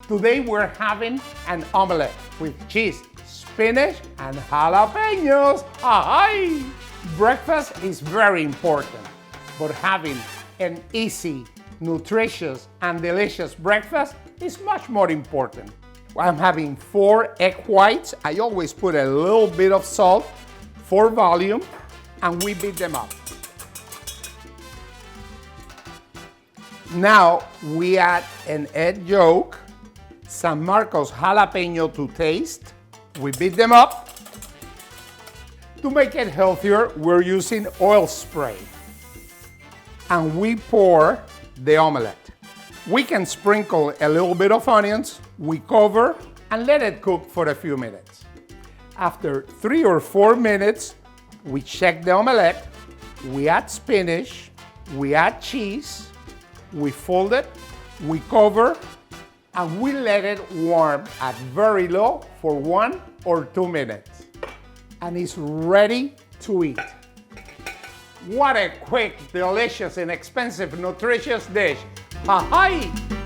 Today we're having an omelette with cheese, spinach, and jalapeños. Hi! Breakfast is very important, but having an easy, nutritious, and delicious breakfast is much more important. I'm having 4 egg whites. I always put a little bit of salt for volume, and we beat them up. Now we add an egg yolk, San Marcos jalapeno to taste. We beat them up. To make it healthier, we're using oil spray. And we pour the omelette. We can sprinkle a little bit of onions, we cover, and let it cook for a few minutes. After 3 or 4 minutes, we check the omelette, we add spinach, we add cheese, we fold it, we cover, and we let it warm at very low for 1 or 2 minutes. And it's ready to eat. What a quick, delicious, inexpensive, nutritious dish. Hi!